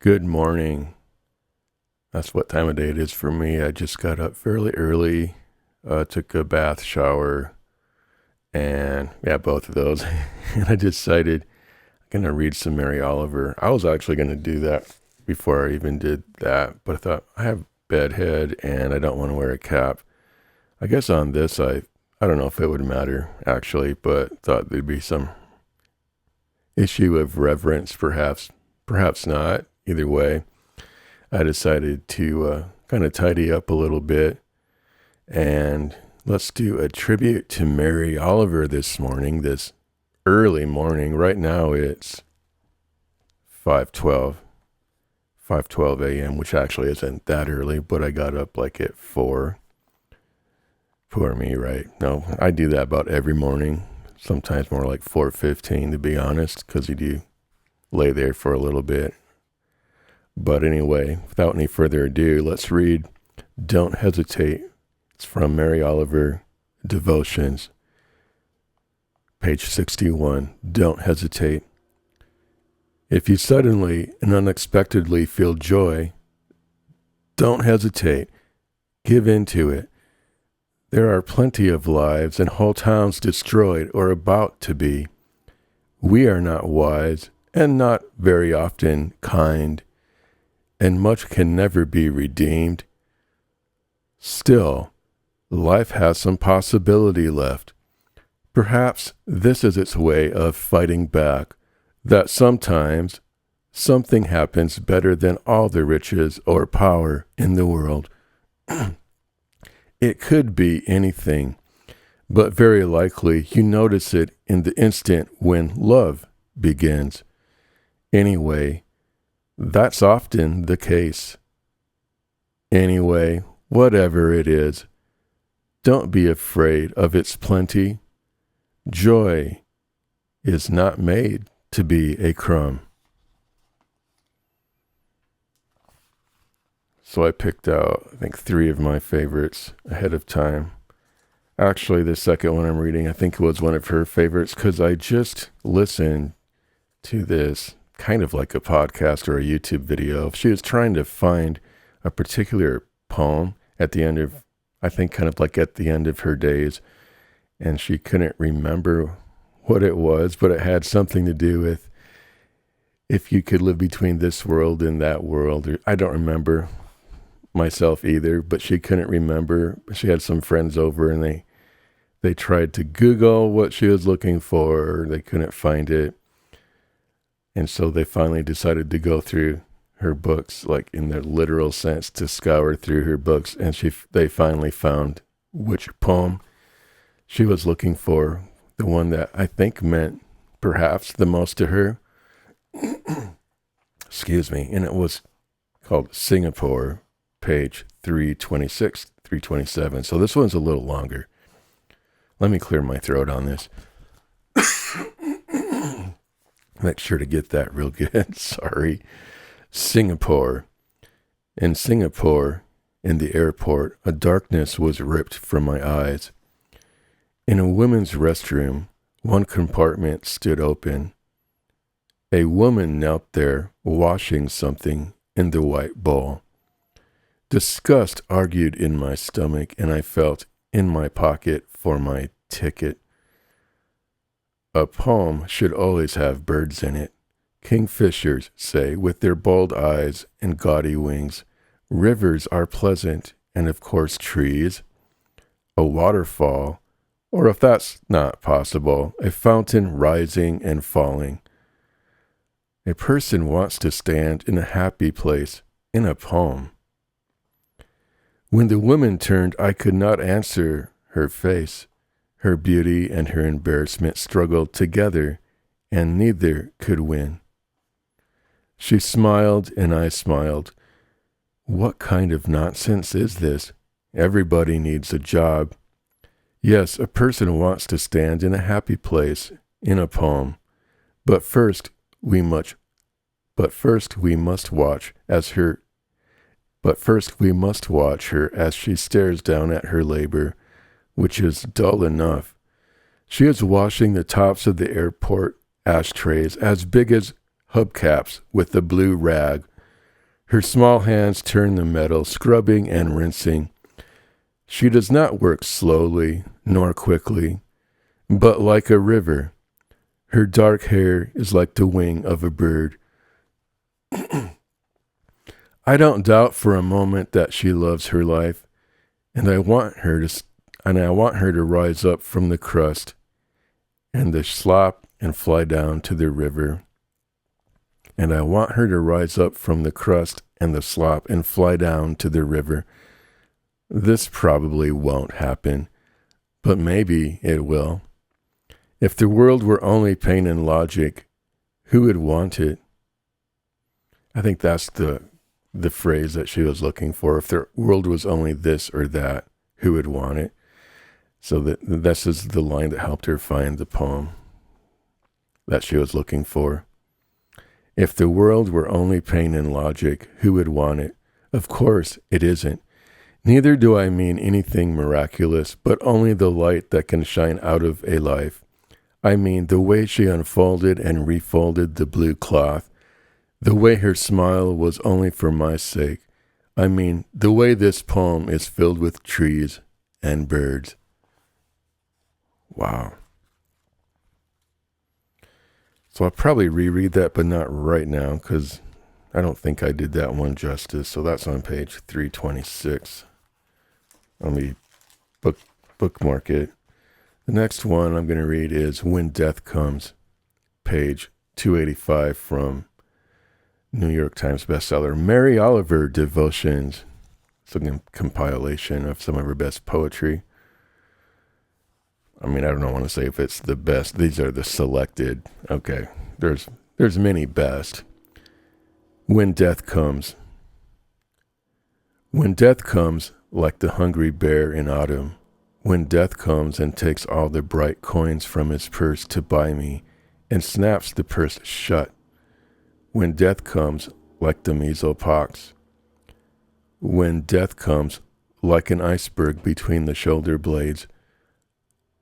Good morning. That's what time of day it is for me. I just got up fairly early, took a bath, shower, and yeah, both of those. And I decided I'm going to read some Mary Oliver. I was actually going to do that before I even did that, but I thought I have bedhead and I don't want to wear a cap. I guess on this, I don't know if it would matter actually, but thought there'd be some issue of reverence, perhaps not. Either way, I decided to kind of tidy up a little bit, and let's do a tribute to Mary Oliver this morning, this early morning. Right now it's 5:12 a.m., which actually isn't that early, but I got up like at 4. Poor me, right? No, I do that about every morning, sometimes more like 4:15 to be honest, because you do lay there for a little bit. But anyway, without any further ado, let's read Don't Hesitate. It's from Mary Oliver, Devotions, page 61. Don't hesitate. If you suddenly and unexpectedly feel joy, don't hesitate. Give in to it. There are plenty of lives and whole towns destroyed or about to be. We are not wise and not very often kind, and much can never be redeemed. Still, life has some possibility left. Perhaps this is its way of fighting back, that sometimes something happens better than all the riches or power in the world. It could be anything, but very likely you notice it in the instant when love begins. Anyway, that's often the case. Anyway, whatever it is, don't be afraid of its plenty. Joy is not made to be a crumb. So I picked out, I think, 3 of my favorites ahead of time. Actually, the second one I'm reading, I think it was one of her favorites because I just listened to this kind of like a podcast or a YouTube video. She was trying to find a particular poem at the end of, I think kind of like at the end of her days, and she couldn't remember what it was, but it had something to do with if you could live between this world and that world. I don't remember myself either, but she couldn't remember. She had some friends over and they tried to Google what she was looking for. They couldn't find it. And so they finally decided to go through her books, like in the literal sense, to scour through her books. And they finally found which poem she was looking for, the one that I think meant perhaps the most to her. Excuse me. And it was called Singapore, page 326, 327. So this one's a little longer. Let me clear my throat on this. Make sure to get that real good. Sorry. Singapore. In Singapore, in the airport, a darkness was ripped from my eyes. In a women's restroom, one compartment stood open. A woman knelt there, washing something in the white bowl. Disgust argued in my stomach, and I felt in my pocket for my ticket. A poem should always have birds in it. Kingfishers say, with their bold eyes and gaudy wings. Rivers are pleasant, and of course trees. A waterfall, or if that's not possible, a fountain rising and falling. A person wants to stand in a happy place in a poem. When the woman turned, I could not answer her face. Her beauty and her embarrassment struggled together, and neither could win. She smiled, and I smiled. What kind of nonsense is this? Everybody needs a job. Yes, a person wants to stand in a happy place in a poem, but first we must watch as she stares down at her labor, which is dull enough. She is washing the tops of the airport ashtrays as big as hubcaps with a blue rag, Her small hands turn the metal, scrubbing and rinsing. She does not work slowly nor quickly, but like a river. Her dark hair is like the wing of a bird. I don't doubt for a moment that she loves her life, and I want her to rise up from the crust and the slop and fly down to the river. And I want her to rise up from the crust and the slop and fly down to the river. This probably won't happen, but maybe it will. If the world were only pain and logic, who would want it? I think that's the phrase that she was looking for. If the world was only this or that, who would want it? So this is the line that helped her find the poem that she was looking for. If the world were only pain and logic, who would want it? Of course, it isn't. Neither do I mean anything miraculous, but only the light that can shine out of a life. I mean the way she unfolded and refolded the blue cloth, the way her smile was only for my sake. I mean the way this poem is filled with trees and birds. Wow. So I'll probably reread that, but not right now, because I don't think I did that one justice. So that's on page 326. Let me bookmark it. The next one I'm going to read is When Death Comes, page 285 from New York Times bestseller, Mary Oliver Devotions. It's a compilation of some of her best poetry. I mean, I don't want to say if it's the best. These are the selected. Okay, there's many best. When Death Comes. When death comes, like the hungry bear in autumn, when death comes and takes all the bright coins from his purse to buy me, and snaps the purse shut, when death comes, like the measles pox, when death comes, like an iceberg between the shoulder blades,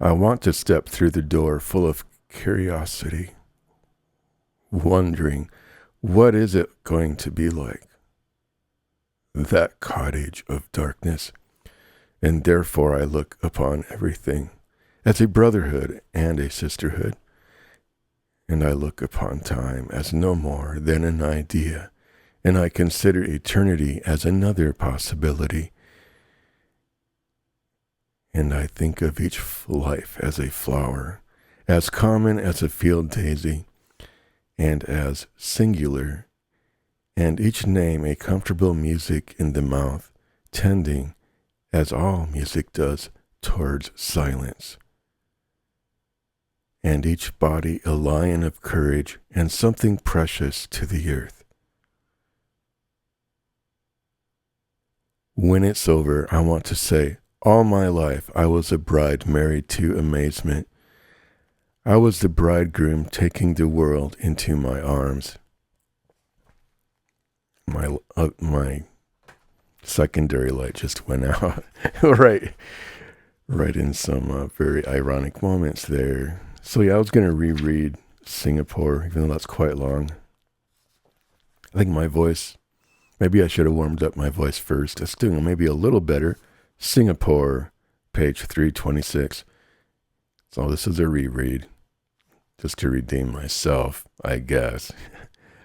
I want to step through the door full of curiosity, wondering, what is it going to be like? That cottage of darkness. And therefore I look upon everything as a brotherhood and a sisterhood. And I look upon time as no more than an idea, and I consider eternity as another possibility. And I think of each life as a flower, as common as a field daisy, and as singular, and each name a comfortable music in the mouth, tending, as all music does, towards silence. And each body a lion of courage and something precious to the earth. When it's over, I want to say, all my life I was a bride married to amazement. I was the bridegroom taking the world into my arms. My secondary light just went out. right in some very ironic moments there. So yeah, I was going to reread Singapore, even though that's quite long. I think my voice, maybe I should have warmed up my voice first. It's doing maybe a little better. Singapore, page 326. So this is a reread, just to redeem myself, I guess.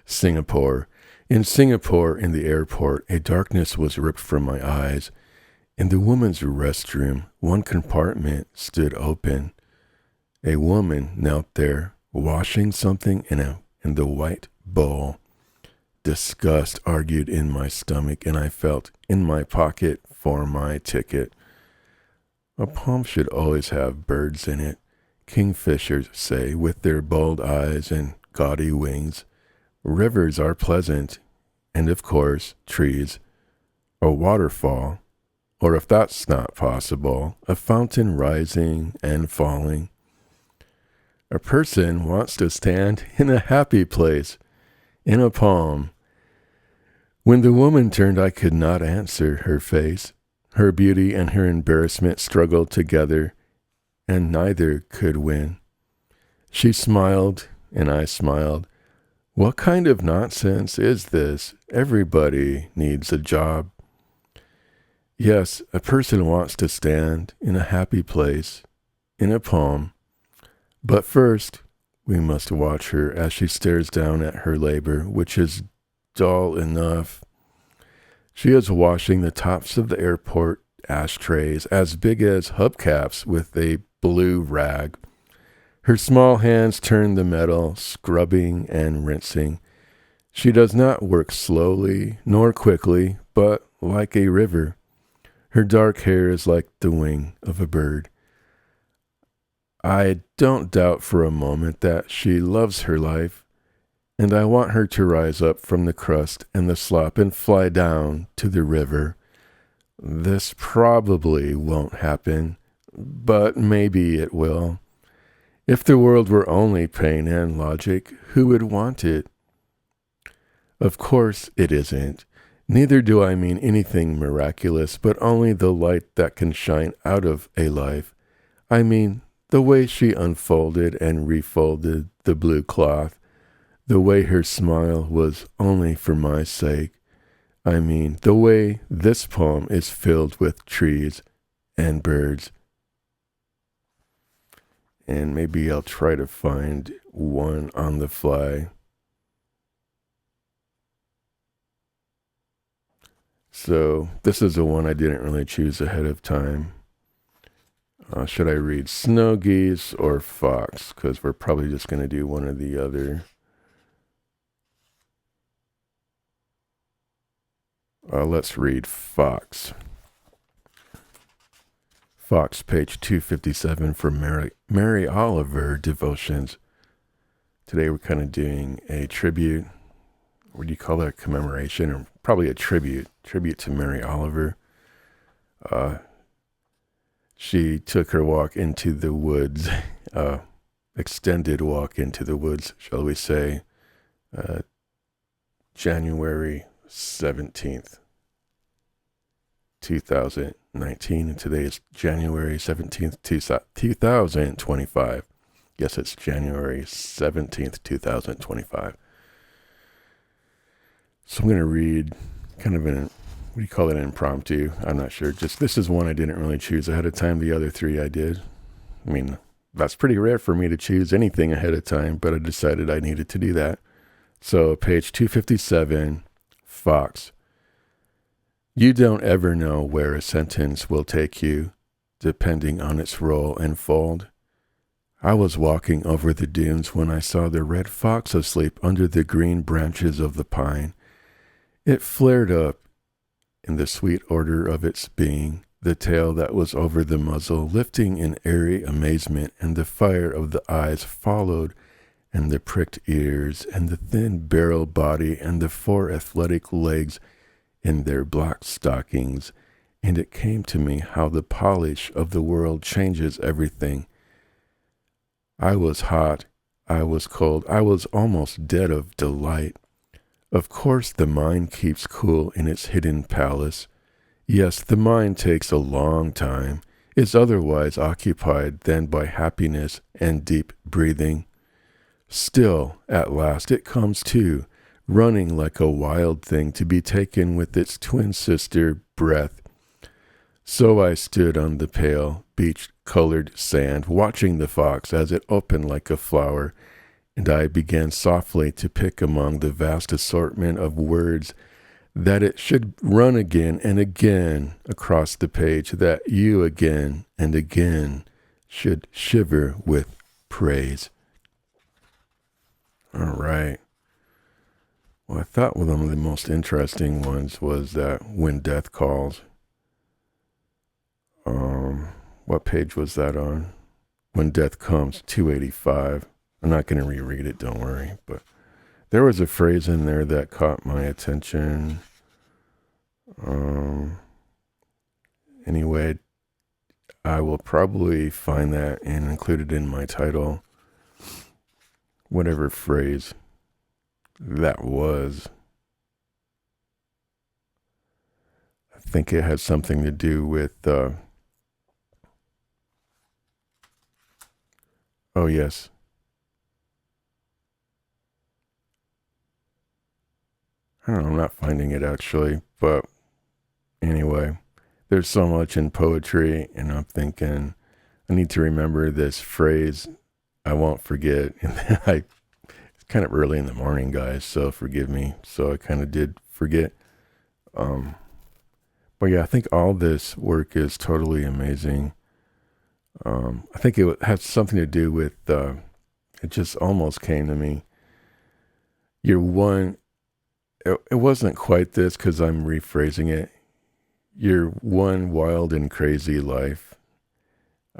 Singapore. In Singapore, in the airport, a darkness was ripped from my eyes. In the woman's restroom, one compartment stood open. A woman knelt there, washing something in the white bowl. Disgust argued in my stomach, and I felt in my pocket for my ticket. A poem should always have birds in it, kingfishers say, with their bold eyes and gaudy wings. Rivers are pleasant, and of course, trees. A waterfall, or if that's not possible, a fountain rising and falling. A person wants to stand in a happy place, in a poem. When the woman turned, I could not answer her face. Her beauty and her embarrassment struggled together, and neither could win. She smiled, and I smiled. What kind of nonsense is this? Everybody needs a job. Yes, a person wants to stand in a happy place, in a poem, but first we must watch her as she stares down at her labor, which is dull enough. She is washing the tops of the airport ashtrays as big as hubcaps with a blue rag. Her small hands turn the metal, scrubbing and rinsing. She does not work slowly nor quickly, but like a river. Her dark hair is like the wing of a bird. I don't doubt for a moment that she loves her life, and I want her to rise up from the crust and the slop and fly down to the river. This probably won't happen, but maybe it will. If the world were only pain and logic, who would want it? Of course it isn't. Neither do I mean anything miraculous, but only the light that can shine out of a life. I mean the way she unfolded and refolded the blue cloth, the way her smile was only for my sake. I mean the way this poem is filled with trees and birds. And maybe I'll try to find one on the fly. So this is the one I didn't really choose ahead of time. Should I read Snow Geese or Fox? Because we're probably just going to do one or the other. Let's read Fox. Fox, page 257 for Mary Oliver Devotions. Today we're kind of doing a tribute. What do you call that? Commemoration, or probably a tribute to Mary Oliver. She took her walk into the woods, extended walk into the woods, shall we say, January 17th, 2019, and today is January 17th, 2025. Yes, it's January 17th, 2025. So I'm going to read kind of an, what do you call it, an impromptu? I'm not sure. Just this is one I didn't really choose ahead of time. The other three I did. I mean, that's pretty rare for me to choose anything ahead of time, but I decided I needed to do that. So page 257, Fox. You don't ever know where a sentence will take you, depending on its roll and fold. I was walking over the dunes when I saw the red fox asleep under the green branches of the pine. It flared up in the sweet order of its being, the tail that was over the muzzle lifting in airy amazement, and the fire of the eyes followed, and the pricked ears, and the thin barrel body, and the 4 athletic legs in their black stockings. And it came to me how the polish of the world changes everything. I was hot, I was cold, I was almost dead of delight. Of course the mind keeps cool in its hidden palace. Yes, the mind takes a long time, is otherwise occupied than by happiness and deep breathing. Still, at last it comes to, running like a wild thing to be taken with its twin sister, breath. So I stood on the pale, beach-colored sand, watching the fox as it opened like a flower, and I began softly to pick among the vast assortment of words that it should run again and again across the page, that you again and again should shiver with praise. All right. Well, I thought one of the most interesting ones was that When Death Calls. What page was that on? When Death Comes, 285. I'm not going to reread it, don't worry. But there was a phrase in there that caught my attention. Anyway, I will probably find that and include it in my title. Whatever phrase that was. I think it has something to do with, oh yes. I don't know, I'm not finding it actually, but anyway, there's so much in poetry, and I'm thinking I need to remember this phrase I won't forget. And then it's kind of early in the morning, guys, so forgive me. So I kind of did forget. Um, but yeah, I think all this work is totally amazing. I think it has something to do with, it just almost came to me. You're one, it wasn't quite this because I'm rephrasing it. Your one wild and crazy life.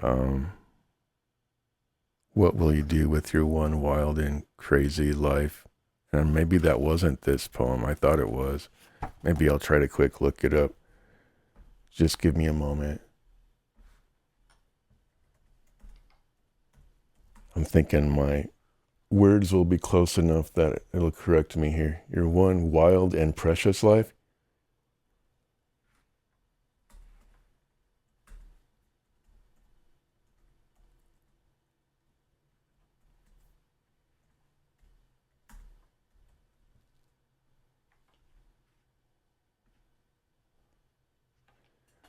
Um, what will you do with your one wild and crazy life? And maybe that wasn't this poem. I thought it was. Maybe I'll try to quick look it up. Just give me a moment. I'm thinking my words will be close enough that it'll correct me here. Your one wild and precious life.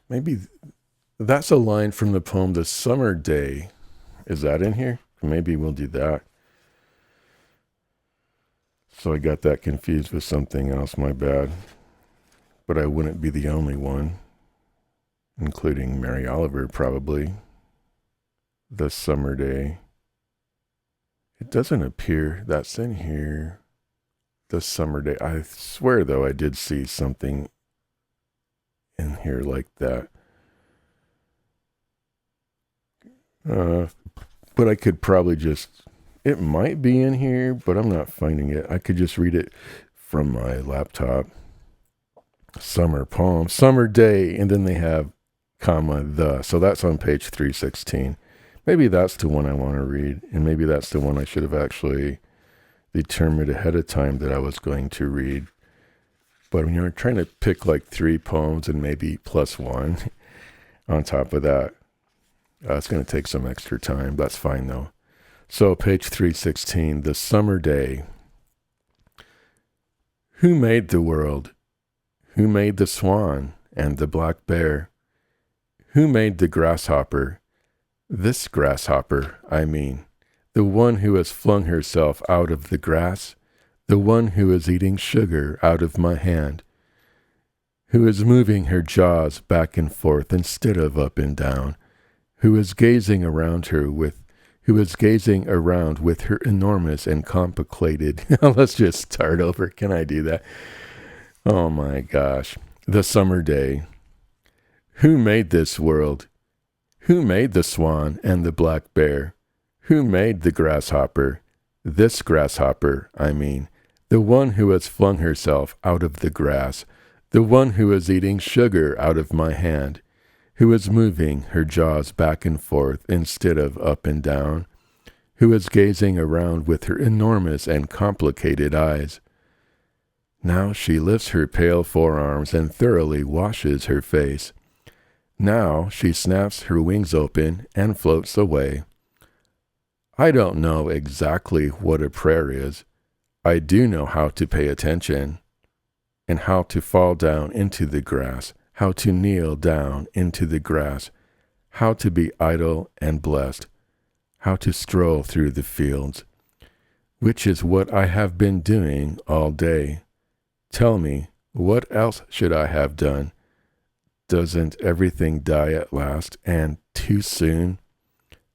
Maybe that's a line from the poem The Summer Day. Is that in here? Maybe we'll do that. So I got that confused with something else, my bad. But I wouldn't be the only one, including Mary Oliver probably. The Summer Day. It doesn't appear that's in here. The Summer Day. I swear though I did see something in here like that. But I could probably just, it might be in here, but I'm not finding it. I could just read it from my laptop. Summer poem, summer day, and then they have comma the. So that's on page 316. Maybe that's the one I want to read, and maybe that's the one I should have actually determined ahead of time that I was going to read. But when you're trying to pick like 3 poems and maybe plus 1 on top of that, it's going to take some extra time. That's fine though. So page 316, the summer day. Who made the world? Who made the swan and the black bear? Who made the grasshopper? This grasshopper, I mean, the one who has flung herself out of the grass, the one who is eating sugar out of my hand, who is moving her jaws back and forth instead of up and down, who is gazing around with her enormous and complicated. Let's just start over. Can I do that? Oh my gosh. The summer day. Who made this world? Who made the swan and the black bear? Who made the grasshopper? This grasshopper, I mean, the one who has flung herself out of the grass, the one who is eating sugar out of my hand, who is moving her jaws back and forth instead of up and down, who is gazing around with her enormous and complicated eyes. Now she lifts her pale forearms and thoroughly washes her face. Now she snaps her wings open and floats away. I don't know exactly what a prayer is. I do know how to pay attention and how to fall down into the grass, how to kneel down into the grass, how to be idle and blessed, how to stroll through the fields, which is what I have been doing all day. Tell me, what else should I have done? Doesn't everything die at last and too soon?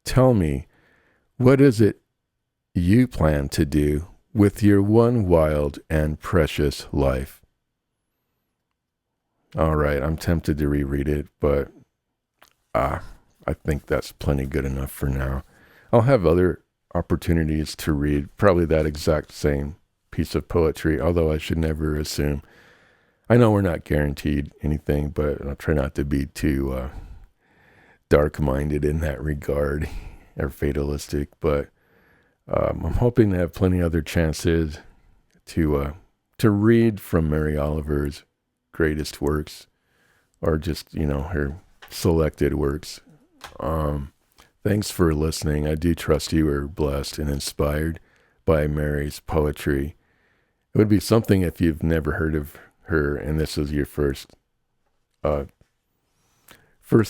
Tell me, what is it you plan to do with your one wild and precious life? All right, I'm tempted to reread it, but I think that's plenty good enough for now. I'll have other opportunities to read probably that exact same piece of poetry, although I should never assume. I know we're not guaranteed anything, but I'll try not to be too dark-minded in that regard or fatalistic, but I'm hoping to have plenty other chances to read from Mary Oliver's greatest works, or just, her selected works. Thanks for listening. I do trust you are blessed and inspired by Mary's poetry. It would be something if you've never heard of her and this is your first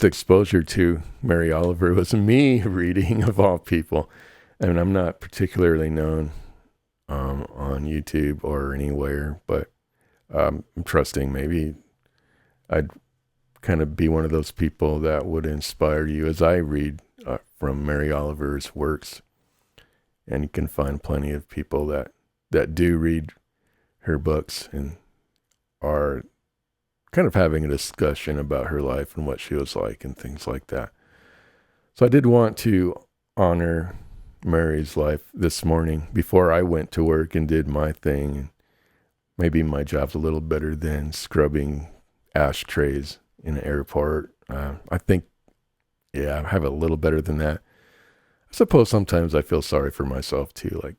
exposure to Mary Oliver. Was me reading, of all people. And I'm not particularly known on YouTube or anywhere, but I'm trusting maybe I'd kind of be one of those people that would inspire you as I read from Mary Oliver's works. And you can find plenty of people that do read her books and are kind of having a discussion about her life and what she was like and things like that. So I did want to honor Mary's life this morning before I went to work and did my thing. Maybe my job's a little better than scrubbing ashtrays in an airport. I think, I have a little better than that. I suppose sometimes I feel sorry for myself too. Like,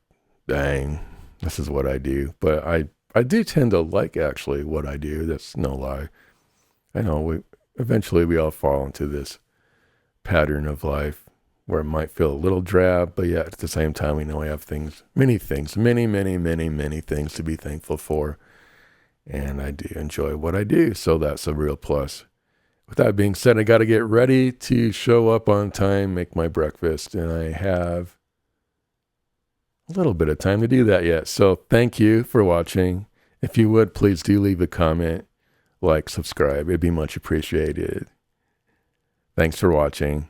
dang, this is what I do. But I do tend to like actually what I do. That's no lie. I know eventually we all fall into this pattern of life where it might feel a little drab, but yet at the same time, we know we have many things to be thankful for. And I do enjoy what I do. So that's a real plus. With that being said, I got to get ready to show up on time, make my breakfast, and I have a little bit of time to do that yet. So thank you for watching. If you would, please do leave a comment, like, subscribe. It'd be much appreciated. Thanks for watching.